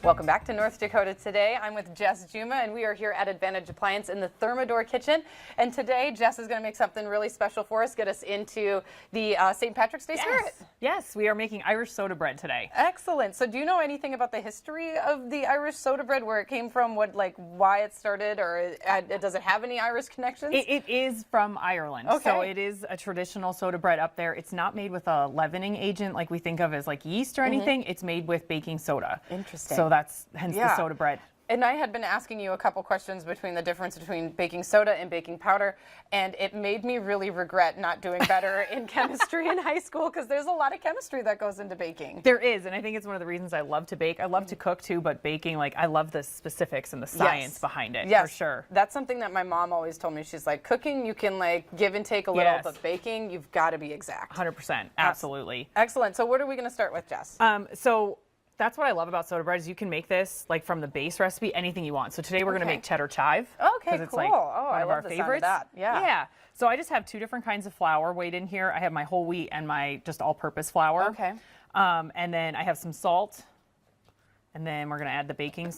Welcome back to North Dakota Today. I'm with Jes Juma, and we are here at Advantage Appliance in the Thermador kitchen. And today, Jes is going to make something really special for us, get us into the St. Patrick's Day spirit. Yes, we are making Irish soda bread today. Excellent. So do you know anything about the history of the Irish soda bread, where it came from, why it started, or does it have any Irish connections? It is from Ireland. Okay. So it is a traditional soda bread up there. It's not made with a leavening agent like we think of as like yeast or anything. It's made with baking soda. Interesting. So that's hence the soda bread. And I had been asking you a couple questions between the difference between baking soda and baking powder, and it made me really regret not doing better in chemistry in high school, because there's a lot of chemistry that goes into baking. There is, and I think it's one of the reasons I love to bake. I love to cook too, but baking, I love the specifics and the science behind it, for sure. That's something that my mom always told me. She's like, cooking, you can give and take a little, but baking, you've got to be exact. 100%, absolutely. Excellent. So what are we going to start with, Jes? That's what I love about soda bread is you can make this from the base recipe anything you want. So today we're going to make cheddar chive. Okay, it's cool. I love one of our the favorites. sound of that. Yeah. So I just have two different kinds of flour weighed in here. I have my whole wheat and my just all-purpose flour. Okay. And then I have some salt. And then we're going to add the baking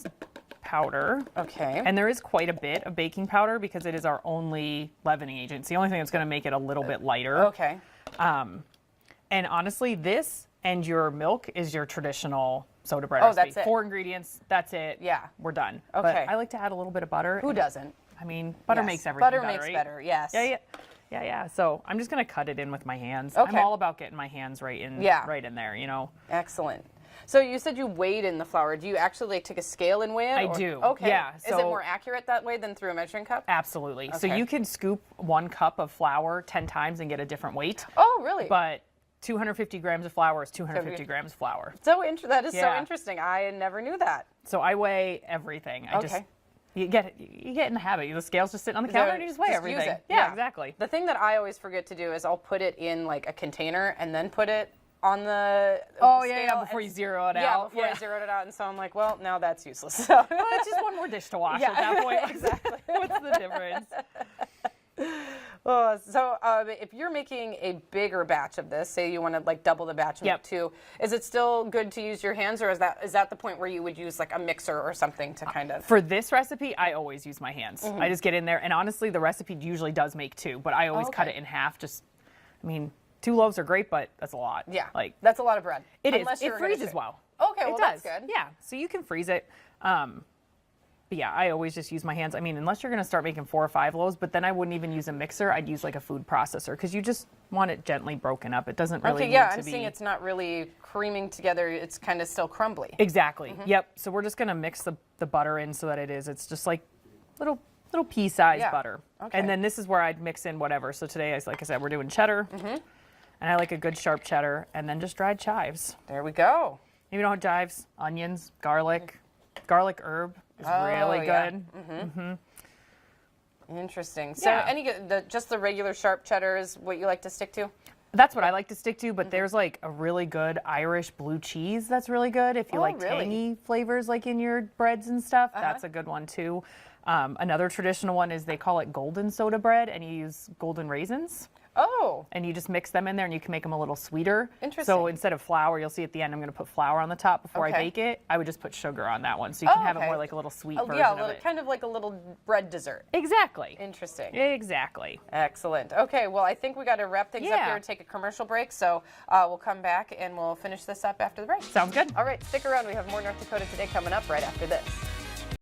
powder. Okay. And there is quite a bit of baking powder because it is our only leavening agent. It's the only thing that's going to make it a little bit lighter. Okay. And honestly, this and your milk is your traditional soda bread recipe. That's it. 4 ingredients, that's it. Yeah. We're done. Okay. But I like to add a little bit of butter. Who doesn't? I mean, butter makes everything better, makes right? better, yes. Yeah. So I'm just going to cut it in with my hands. Okay. I'm all about getting my hands right in there, you know. Excellent. So you said you weighed in the flour. Do you actually take a scale and weigh it? I do. Okay. Yeah. Is it more accurate that way than through a measuring cup? Absolutely. Okay. So you can scoop 1 cup of flour 10 times and get a different weight. Oh, really? But 250 grams of flour is 250 grams of flour. That is so interesting. I never knew that. So I weigh everything. You get in the habit. The scale's just sitting on the counter and you just weigh everything. Use it. Yeah, exactly. The thing that I always forget to do is I'll put it in a container and then put it on the scale. Before you zero it out. Yeah, before I zeroed it out. And so I'm like, well, now that's useless. So. Well, it's just one more dish to wash at that point. Exactly. What's the difference? If you're making a bigger batch of this, say you want to double the batch and make 2, is it still good to use your hands, or is that the point where you would use a mixer or something to kind of? For this recipe, I always use my hands. I just get in there, and honestly, the recipe usually does make 2, but I always cut it in half. 2 loaves are great, but that's a lot. Yeah, that's a lot of bread. It is. It freezes well. Okay, well, that's good. Yeah, so you can freeze it. But yeah, I always just use my hands. Unless you're going to start making 4 or 5 loaves, but then I wouldn't even use a mixer. I'd use a food processor because you just want it gently broken up. It doesn't really need to be... I'm seeing it's not really creaming together. It's kind of still crumbly. Exactly. Yep. So we're just going to mix the butter in so that it's just little pea-sized butter. Okay. And then this is where I'd mix in whatever. So today, like I said, we're doing cheddar. And I like a good sharp cheddar, and then just dried chives. There we go. If you don't have chives, onions, garlic herb is really good. Interesting. So just the regular sharp cheddar is what you like to stick to? That's what I like to stick to, but there's a really good Irish blue cheese that's really good. If you like tangy flavors in your breads and stuff, that's a good one too. Another traditional one is they call it golden soda bread, and you use golden raisins. Oh. And you just mix them in there, and you can make them a little sweeter. Interesting. So instead of flour, you'll see at the end I'm going to put flour on the top before I bake it. I would just put sugar on that one, so you can have it more like a little sweet version of it. Kind of like a little bread dessert. Exactly. Interesting. Exactly. Excellent. Okay, well, I think we got to wrap things up here and take a commercial break, so we'll come back and we'll finish this up after the break. Sounds good. All right, stick around. We have more North Dakota Today coming up right after this.